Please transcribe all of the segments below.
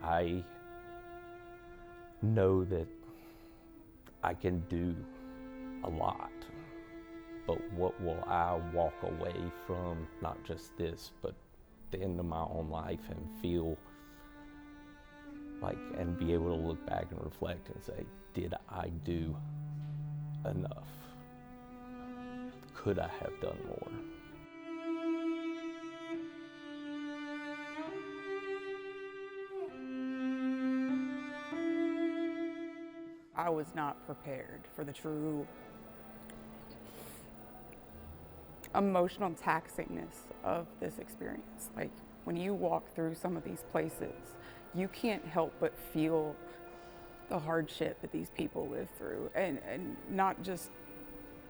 I know that I can do a lot, but what will I walk away from, not just this, but the end of my own life, and feel like, and be able to look back and reflect and say, did I do enough? Could I have done more? I was not prepared for the true emotional taxingness of this experience. Like, when you walk through some of these places, you can't help but feel the hardship that these people live through, and not just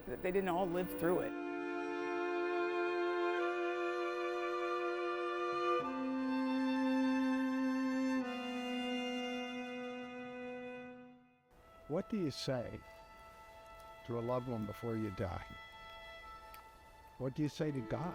that they didn't all live through it. What do you say to a loved one before you die? What do you say to God?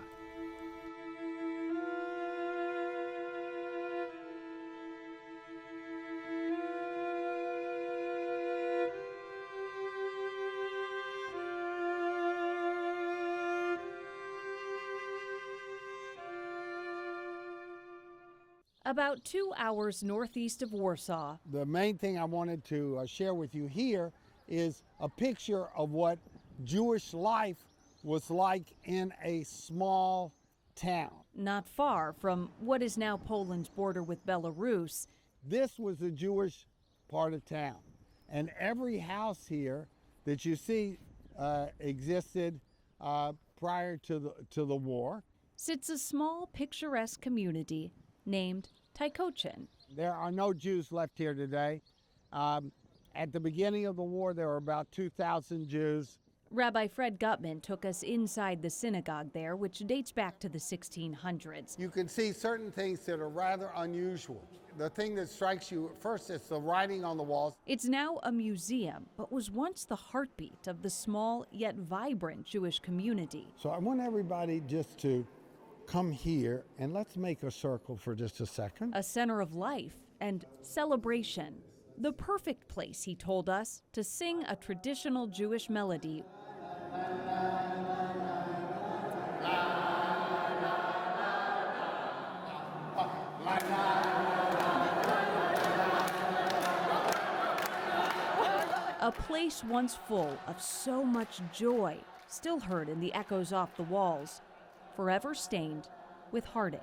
About 2 hours northeast of Warsaw. The main thing I wanted to share with you here is a picture of what Jewish life was like in a small town. Not far from what is now Poland's border with Belarus. This was the Jewish part of town, and every house here that you see existed prior to the war. Sits a small, picturesque community named Tykocin. There are no Jews left here today. At the beginning of the war, there were about 2,000 Jews. Rabbi Fred Gutman took us inside the synagogue there, which dates back to the 1600s. You can see certain things that are rather unusual. The thing that strikes you at first is the writing on the walls. It's now a museum, but was once the heartbeat of the small yet vibrant Jewish community. So I want everybody just to come here and let's make a circle for just a second. A center of life and celebration. The perfect place, he told us, to sing a traditional Jewish melody. A place once full of so much joy, still heard in the echoes off the walls, forever stained with heartache.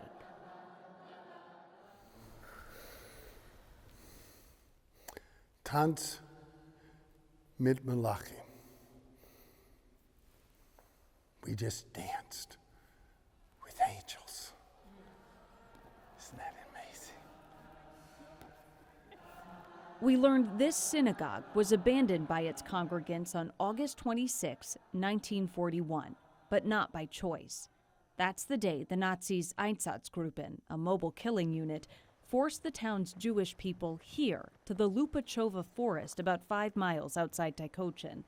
Tanz mit Malachim. We just danced with angels. Isn't that amazing? We learned this synagogue was abandoned by its congregants on August 26, 1941, but not by choice. That's the day the Nazis' Einsatzgruppen, a mobile killing unit, forced the town's Jewish people here to the Lupachova forest about 5 miles outside Tykocin.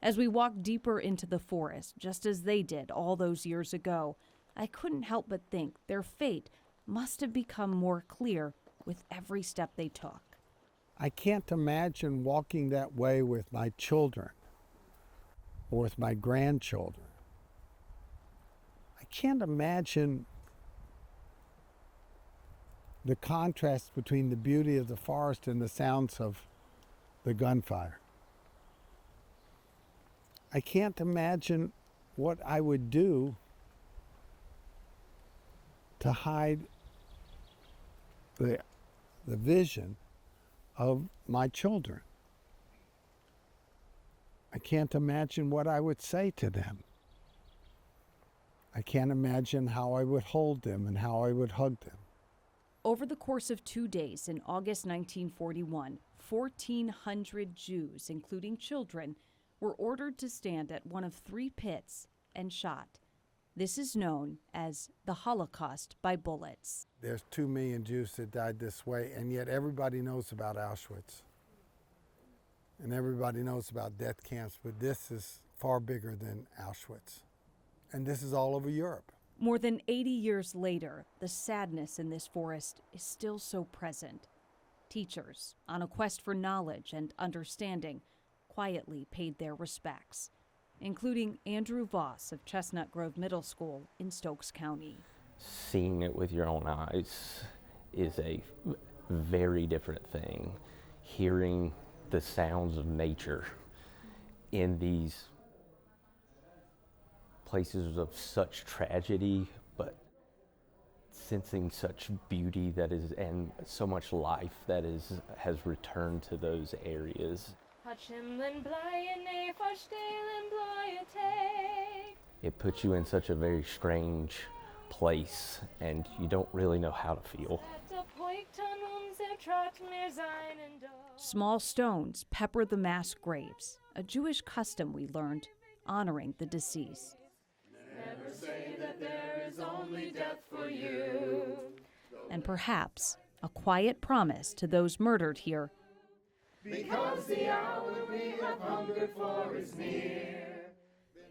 As we walked deeper into the forest, just as they did all those years ago, I couldn't help but think their fate must have become more clear with every step they took. I can't imagine walking that way with my children or with my grandchildren. I can't imagine the contrast between the beauty of the forest and the sounds of the gunfire. I can't imagine what I would do to hide the vision of my children. I can't imagine what I would say to them. I can't imagine how I would hold them and how I would hug them. Over the course of 2 days in August 1941, 1,400 Jews, including children, were ordered to stand at one of 3 pits and shot. This is known as the Holocaust by bullets. There's 2 million Jews that died this way, and yet everybody knows about Auschwitz. And everybody knows about death camps, but this is far bigger than Auschwitz. And this is all over Europe. More than 80 years later, the sadness in this forest is still so present. Teachers, on a quest for knowledge and understanding, quietly paid their respects, including Andrew Voss of Chestnut Grove Middle School in Stokes County. Seeing it with your own eyes is a very different thing. Hearing the sounds of nature in these places of such tragedy, but sensing such beauty that is, and so much life that has returned to those areas. It puts you in such a very strange place, and you don't really know how to feel. Small stones pepper the mass graves, a Jewish custom we learned, honoring the deceased. Never say that there is only death for you. And perhaps a quiet promise to those murdered here. Because the hour we have hungered for is near.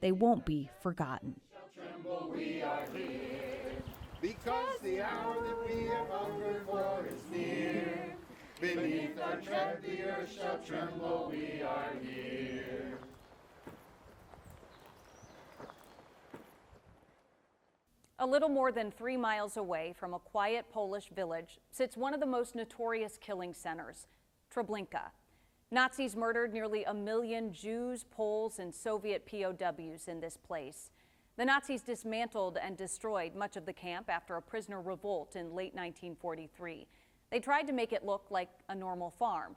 They won't be forgotten. Tremble, we are here. Because the hour that we have hungered for is near. Beneath our tread the earth shall tremble, we are here. A little more than 3 miles away from a quiet Polish village sits one of the most notorious killing centers, Treblinka. Nazis murdered nearly 1 million Jews, Poles, and Soviet POWs in this place. The Nazis dismantled and destroyed much of the camp after a prisoner revolt in late 1943. They tried to make it look like a normal farm,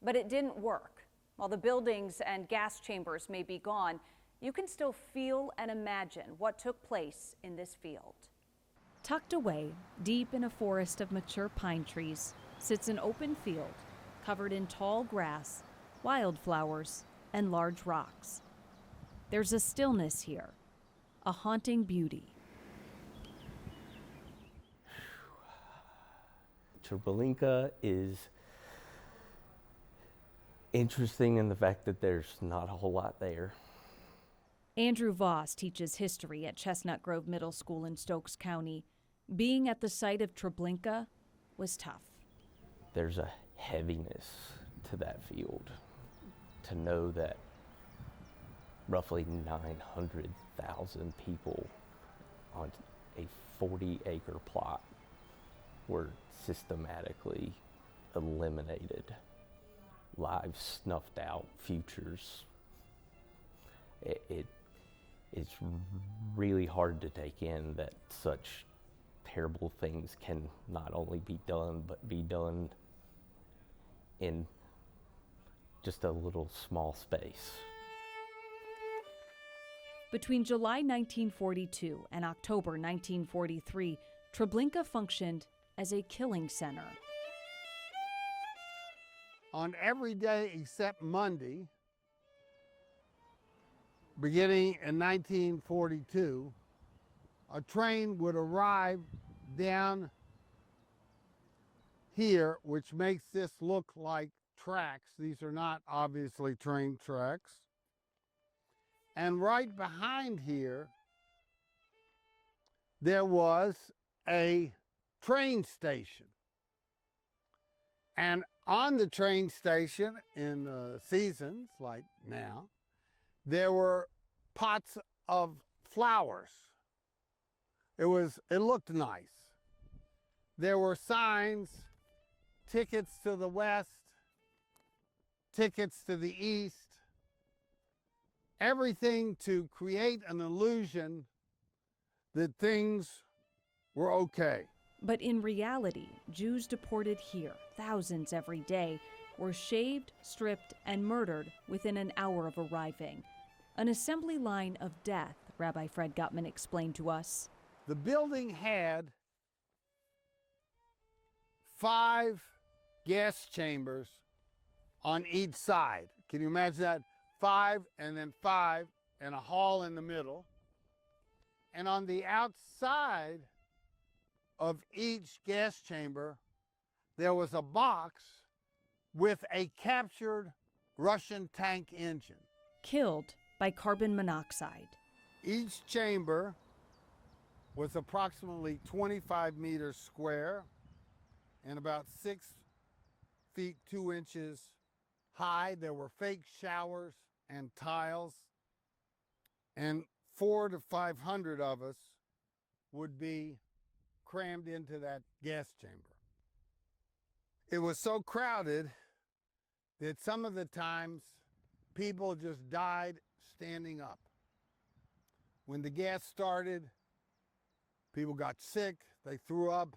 but it didn't work. While the buildings and gas chambers may be gone, you can still feel and imagine what took place in this field. Tucked away, deep in a forest of mature pine trees, sits an open field covered in tall grass, wildflowers, and large rocks. There's a stillness here, a haunting beauty. Treblinka is interesting in the fact that there's not a whole lot there. Andrew Voss teaches history at Chestnut Grove Middle School in Stokes County. Being at the site of Treblinka was tough. There's a heaviness to that field, to know that roughly 900,000 people on a 40-acre plot were systematically eliminated, lives snuffed out, futures. It's really hard to take in that such terrible things can not only be done, but be done in just a little small space. Between July 1942 and October 1943, Treblinka functioned as a killing center. On every day except Monday, beginning in 1942, a train would arrive down here, which makes this look like tracks. These are not obviously train tracks. And right behind here, there was a train station. And on the train station in seasons like now, there were pots of flowers. It looked nice. There were signs, tickets to the west, tickets to the east, everything to create an illusion that things were okay. But in reality, Jews deported here, thousands every day, were shaved, stripped, and murdered within an hour of arriving. An assembly line of death, Rabbi Fred Gutman explained to us. The building had 5 gas chambers on each side. Can you imagine that? 5 and then 5 and a hall in the middle. And on the outside of each gas chamber, there was a box with a captured Russian tank engine. Killed by carbon monoxide. Each chamber was approximately 25 meters square and about 6 feet 2 inches high. There were fake showers and tiles, and 400 to 500 of us would be crammed into that gas chamber. It was so crowded that some of the times people just died standing up. When the gas started, people got sick, they threw up,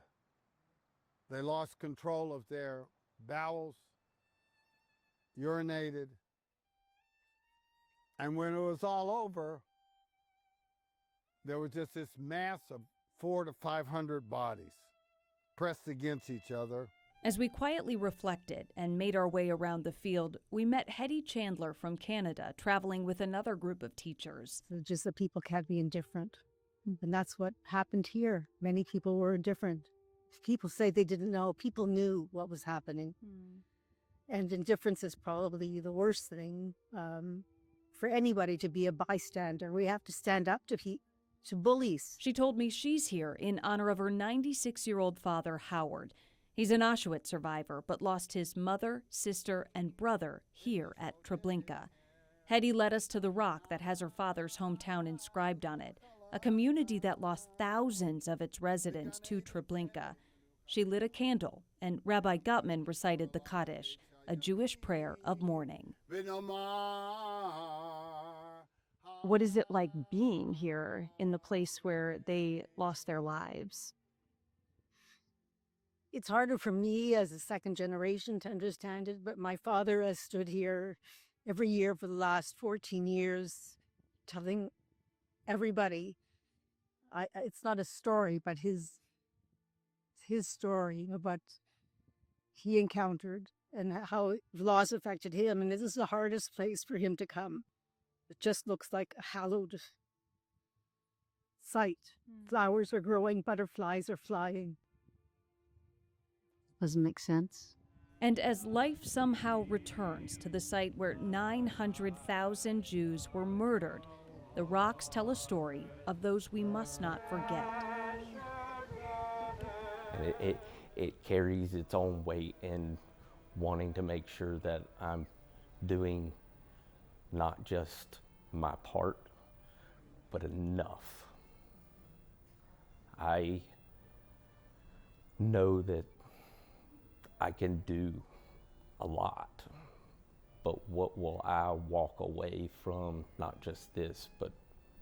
they lost control of their bowels, urinated, and when it was all over, there was just this mass of 400 to 500 bodies pressed against each other. As we quietly reflected and made our way around the field, we met Hetty Chandler from Canada, traveling with another group of teachers. So just that people can't be indifferent. And that's what happened here. Many people were indifferent. People say they didn't know. People knew what was happening. And indifference is probably the worst thing for anybody, to be a bystander. We have to stand up to bullies. She told me she's here in honor of her 96-year-old father, Howard. He's an Auschwitz survivor, but lost his mother, sister, and brother here at Treblinka. Hetty led us to the rock that has her father's hometown inscribed on it, a community that lost thousands of its residents to Treblinka. She lit a candle, and Rabbi Gutman recited the Kaddish, a Jewish prayer of mourning. What is it like being here in the place where they lost their lives? It's harder for me as a second generation to understand it, but my father has stood here every year for the last 14 years telling everybody, it's not a story, but his story of what he encountered and how laws affected him. And this is the hardest place for him to come. It just looks like a hallowed site. Flowers are growing, butterflies are flying. Doesn't make sense. And as life somehow returns to the site where 900,000 Jews were murdered, the rocks tell a story of those we must not forget. And it carries its own weight in wanting to make sure that I'm doing not just my part, but enough. I know that I can do a lot, but what will I walk away from, not just this, but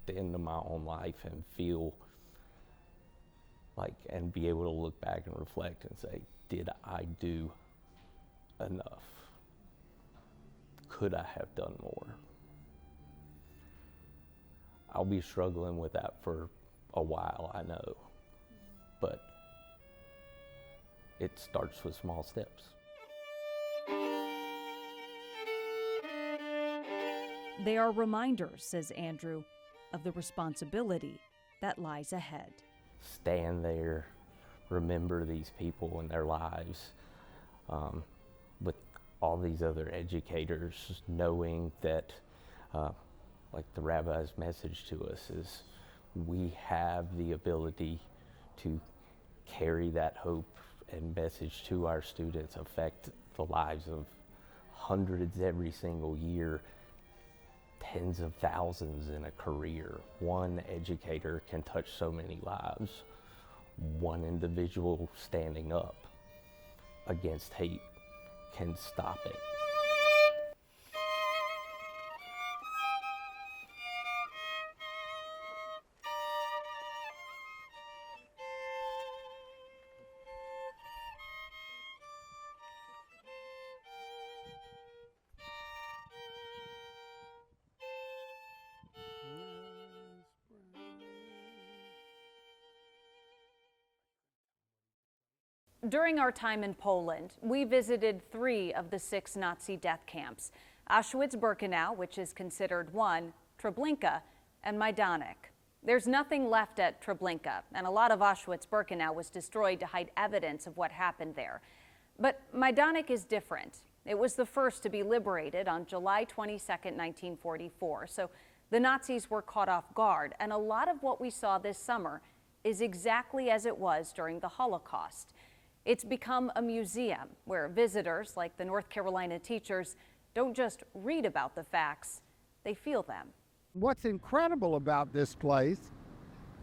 the end of my own life, and feel like, and be able to look back and reflect and say, did I do enough? Could I have done more? I'll be struggling with that for a while, I know, but it starts with small steps. They are reminders, says Andrew, of the responsibility that lies ahead. Stand there, remember these people and their lives, with all these other educators, knowing that, like the rabbi's message to us is, we have the ability to carry that hope and message to our students, affect the lives of hundreds every single year, tens of thousands in a career. One educator can touch so many lives. One individual standing up against hate can stop it. During our time in Poland, we visited 3 of the 6 Nazi death camps: Auschwitz-Birkenau, which is considered one, Treblinka, and Rtdnac. There's nothing left at Treblinka, and a lot of Auschwitz-Birkenau was destroyed to hide evidence of what happened there. But Rtdnac is different. It was the first to be liberated on July 22, 1944, so the Nazis were caught off guard, and a lot of what we saw this summer is exactly as it was during the Holocaust. It's become a museum where visitors, like the North Carolina teachers, don't just read about the facts, they feel them. What's incredible about this place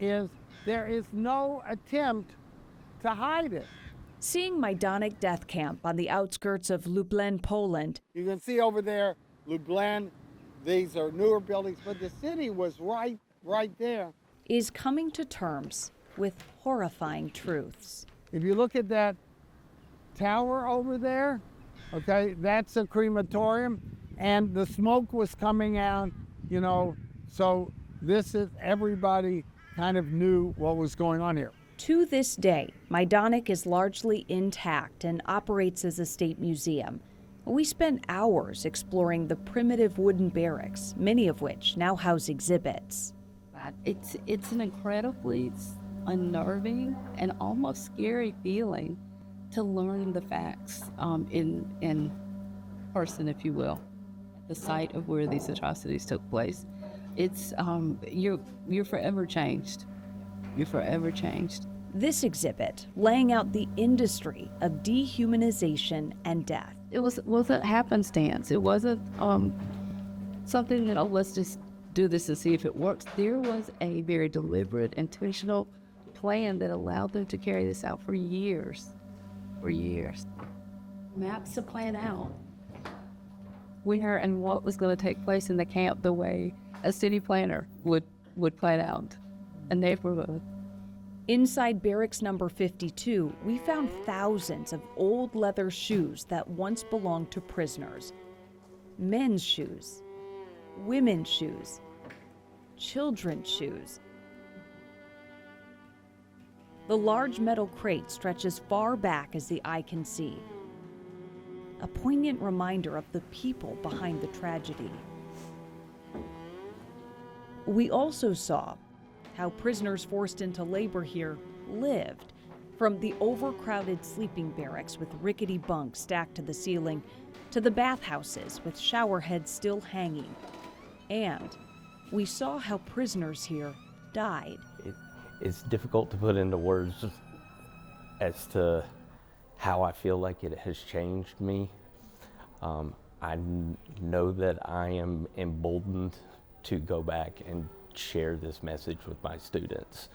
is there is no attempt to hide it. Seeing Rtdnac death camp on the outskirts of Lublin, Poland, You can see over there, Lublin, these are newer buildings, but the city was right there. is coming to terms with horrifying truths. If you look at that tower over there, okay, that's a crematorium, and the smoke was coming out, you know, so this is, everybody kind of knew what was going on here. To this day, Rtdnac is largely intact and operates as a state museum. We spent hours exploring the primitive wooden barracks, many of which now house exhibits. It's an incredibly unnerving and almost scary feeling to learn the facts in person, if you will, the site of where these atrocities took place. It's you're forever changed. You're forever changed. This exhibit laying out the industry of dehumanization and death. It wasn't happenstance. It wasn't something that, oh, let's just do this to see if it works. There was a very deliberate, intentional plan that allowed them to carry this out for years. For years. Maps to plan out where and what was going to take place in the camp the way a city planner would plan out a neighborhood. Inside barracks number 52, we found thousands of old leather shoes that once belonged to prisoners. Men's shoes, women's shoes, children's shoes. The large metal crate stretches far back as the eye can see. A poignant reminder of the people behind the tragedy. We also saw how prisoners forced into labor here lived, from the overcrowded sleeping barracks with rickety bunks stacked to the ceiling, to the bathhouses with shower heads still hanging. And we saw how prisoners here died. It's difficult to put into words as to how I feel like it has changed me. I know that I am emboldened to go back and share this message with my students,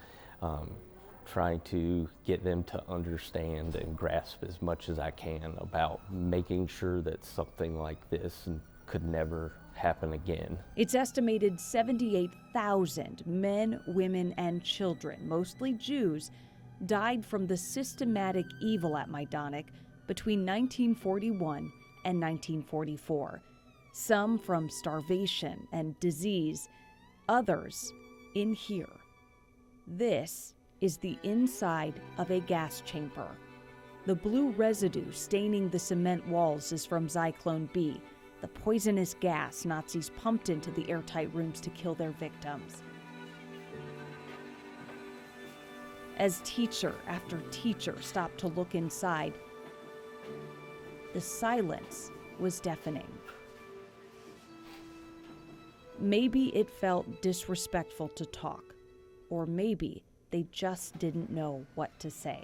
trying to get them to understand and grasp as much as I can about making sure that something like this could never happen again. It's estimated 78,000 men, women, and children, mostly Jews, died from the systematic evil at Rtdnac between 1941 and 1944. Some from starvation and disease, others in here. This is the inside of a gas chamber. The blue residue staining the cement walls is from Zyklon B, the poisonous gas Nazis pumped into the airtight rooms to kill their victims. As teacher after teacher stopped to look inside, the silence was deafening. Maybe it felt disrespectful to talk, or maybe they just didn't know what to say.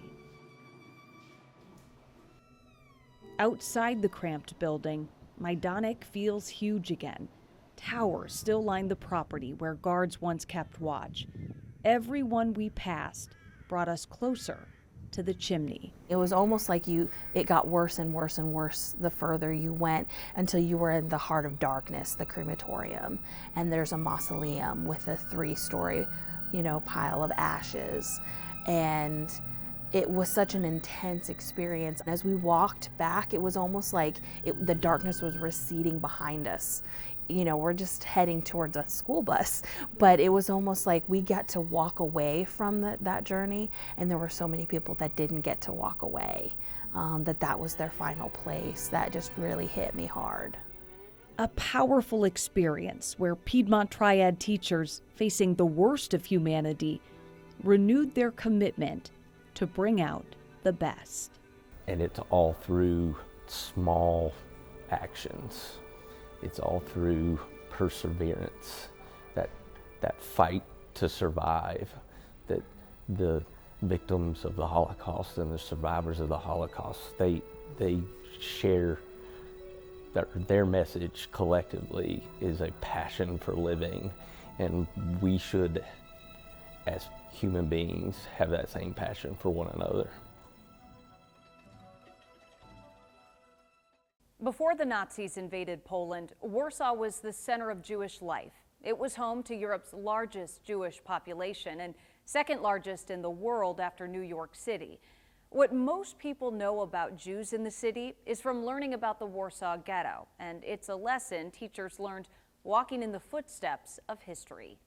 Outside the cramped building, Rtdnac feels huge again. Towers still line the property where guards once kept watch. Every one we passed brought us closer to the chimney. It was almost like it got worse and worse and worse the further you went, until you were in the heart of darkness, the crematorium. And there's a mausoleum with a 3-story, pile of ashes. And it was such an intense experience. As we walked back, it was almost like the darkness was receding behind us. We're just heading towards a school bus, but it was almost like we got to walk away from that journey, and there were so many people that didn't get to walk away, that was their final place. That just really hit me hard. A powerful experience where Piedmont Triad teachers, facing the worst of humanity, renewed their commitment to bring out the best. And it's all through small actions. It's all through perseverance, that fight to survive, that the victims of the Holocaust and the survivors of the Holocaust, they share their message collectively is a passion for living, and we should, as human beings, have that same passion for one another. Before the Nazis invaded Poland, Warsaw was the center of Jewish life. It was home to Europe's largest Jewish population and second largest in the world after New York City. What most people know about Jews in the city is from learning about the Warsaw Ghetto, and it's a lesson teachers learned walking in the footsteps of history.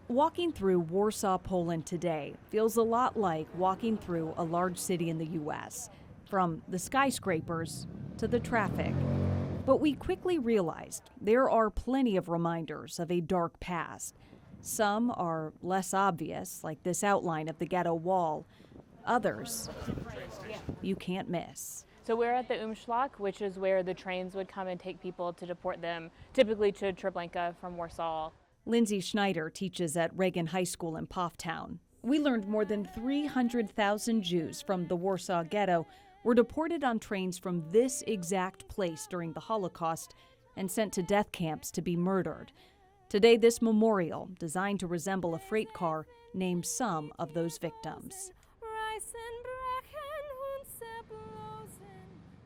Walking through Warsaw, Poland today feels a lot like walking through a large city in the U.S., from the skyscrapers to the traffic. But we quickly realized there are plenty of reminders of a dark past. Some are less obvious, like this outline of the ghetto wall. Others, you can't miss. So we're at the Umschlag, which is where the trains would come and take people to deport them, typically to Treblinka from Warsaw. Lindsay Schneider teaches at Reagan High School in Pofftown. We learned more than 300,000 Jews from the Warsaw Ghetto were deported on trains from this exact place during the Holocaust and sent to death camps to be murdered. Today, this memorial, designed to resemble a freight car, names some of those victims.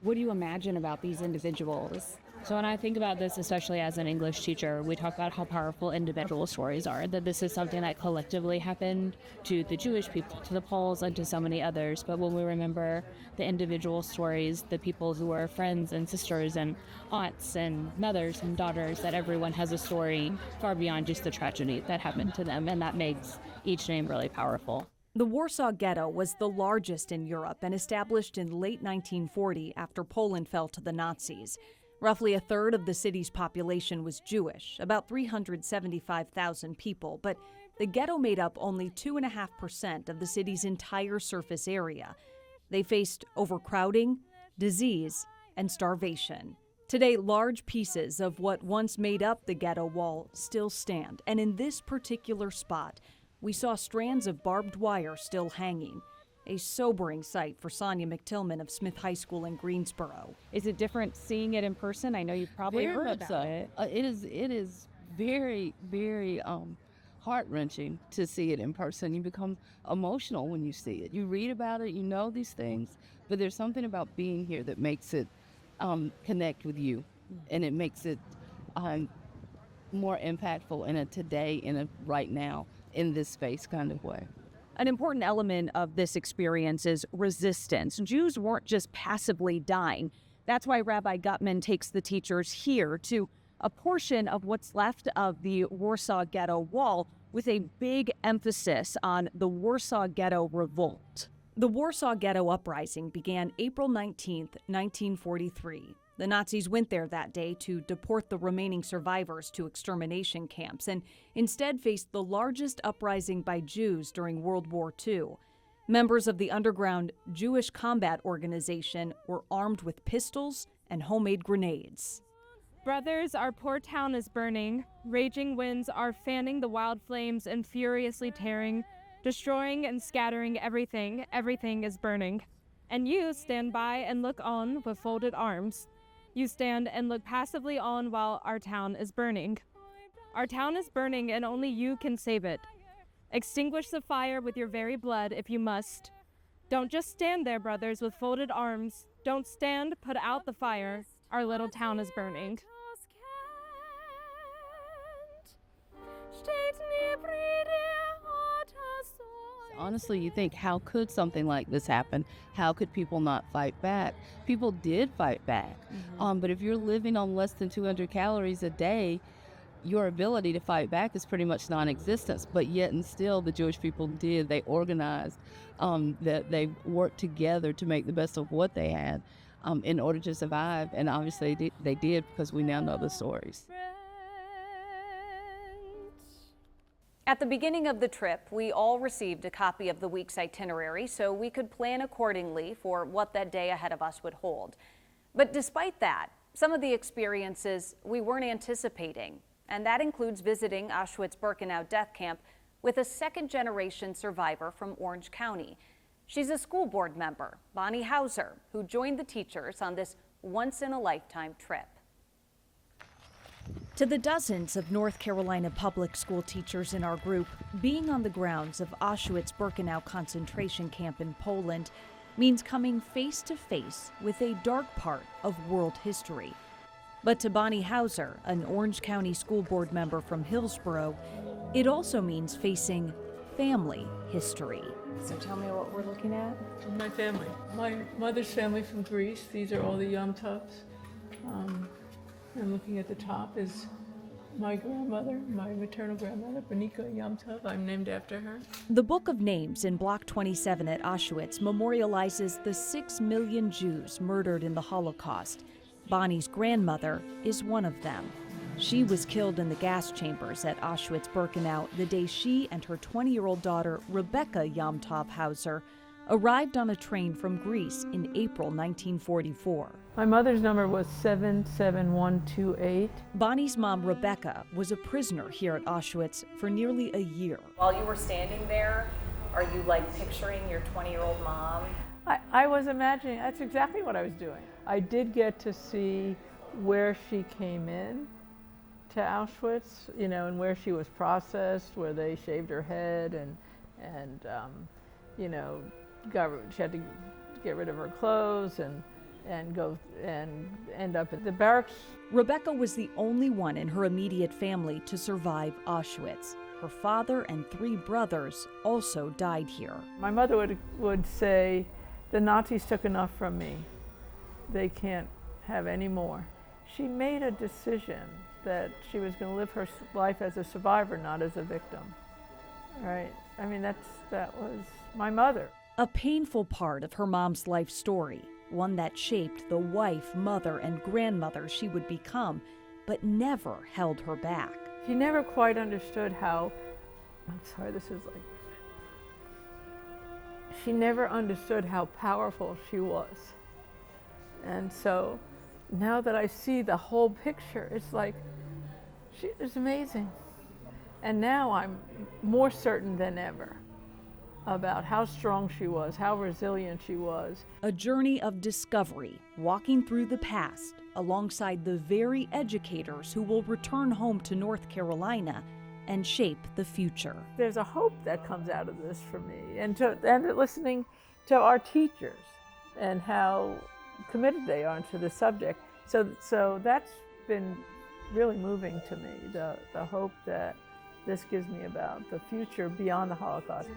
What do you imagine about these individuals? So when I think about this, especially as an English teacher, we talk about how powerful individual stories are, that this is something that collectively happened to the Jewish people, to the Poles, and to so many others. But when we remember the individual stories, the people who are friends and sisters and aunts and mothers and daughters, that everyone has a story far beyond just the tragedy that happened to them, and that makes each name really powerful. The Warsaw Ghetto was the largest in Europe and established in late 1940 after Poland fell to the Nazis. Roughly a third of the city's population was Jewish, about 375,000 people, but the ghetto made up only 2.5% of the city's entire surface area. They faced overcrowding, disease, and starvation. Today, large pieces of what once made up the ghetto wall still stand, and in this particular spot, we saw strands of barbed wire still hanging. A sobering sight for Sonia McTillman of Smith High School in Greensboro. Is it different seeing it in person? I know you've probably heard about it. It is very, very heart-wrenching to see it in person. You become emotional when you see it. You read about it, you know these things, but there's something about being here that makes it connect with you, and it makes it more impactful in a today, in a right now, in this space kind of way. An important element of this experience is resistance. Jews weren't just passively dying. That's why Rabbi Gutman takes the teachers here to a portion of what's left of the Warsaw Ghetto wall with a big emphasis on the Warsaw Ghetto Revolt. The Warsaw Ghetto Uprising began April 19, 1943. The Nazis went there that day to deport the remaining survivors to extermination camps and instead faced the largest uprising by Jews during World War II. Members of the underground Jewish Combat Organization were armed with pistols and homemade grenades. Brothers, our poor town is burning. Raging winds are fanning the wild flames and furiously tearing, destroying and scattering everything. Everything is burning. And you stand by and look on with folded arms. You stand and look passively on while our town is burning. Our town is burning and only you can save it. Extinguish the fire with your very blood if you must. Don't just stand there, brothers, with folded arms. Don't stand, put out the fire. Our little town is burning. Honestly, you think, how could something like this happen? How could people not fight back? People did fight back. But if you're living on less than 200 calories a day, your ability to fight back is pretty much non-existent. But yet and still, the Jewish people did. They organized, that they worked together to make the best of what they had in order to survive. And obviously they did, because we now know the stories. At the beginning of the trip, we all received a copy of the week's itinerary so we could plan accordingly for what that day ahead of us would hold. But despite that, some of the experiences we weren't anticipating, and that includes visiting Auschwitz-Birkenau death camp with a second-generation survivor from Orange County. She's a school board member, Bonnie Hauser, who joined the teachers on this once-in-a-lifetime trip. To the dozens of North Carolina public school teachers in our group, being on the grounds of Auschwitz-Birkenau concentration camp in Poland means coming face to face with a dark part of world history. But to Bonnie Hauser, an Orange County school board member from Hillsborough, it also means facing family history. So tell me what we're looking at. My family. My mother's family from Greece. These are all the Yom Tovs. And looking at the top is my grandmother, my maternal grandmother, Rtdnac Yom Tov. I'm named after her. The Book of Names in Block 27 at Auschwitz memorializes the 6 million Jews murdered in the Holocaust. Bonnie's grandmother is one of them. She was killed in the gas chambers at Auschwitz-Birkenau the day she and her 20-year-old daughter, Rebecca Yom Tov Hauser, arrived on a train from Greece in April 1944. My mother's number was 77128. Bonnie's mom, Rebecca, was a prisoner here at Auschwitz for nearly a year. While you were standing there, are you like picturing your 20-year-old mom? I was imagining, that's exactly what I was doing. I did get to see where she came in to Auschwitz, you know, and where she was processed, where they shaved her head and you know, she had to get rid of her clothes and go and end up at the barracks. Rebecca was the only one in her immediate family to survive Auschwitz. Her father and 3 brothers also died here. My mother would say, the Nazis took enough from me. They can't have any more. She made a decision that she was going to live her life as a survivor, not as a victim. Right? I mean, that was my mother. A painful part of her mom's life story, one that shaped the wife, mother, and grandmother she would become, but never held her back. She never quite understood how, I'm sorry, this is like, she never understood how powerful she was. And so now that I see the whole picture, it's like, she is amazing. And now I'm more certain than ever about how strong she was, how resilient she was. A journey of discovery, walking through the past alongside the very educators who will return home to North Carolina and shape the future. There's a hope that comes out of this for me, and listening to our teachers and how committed they are to the subject. So that's been really moving to me, the hope that this gives me about the future beyond the Holocaust.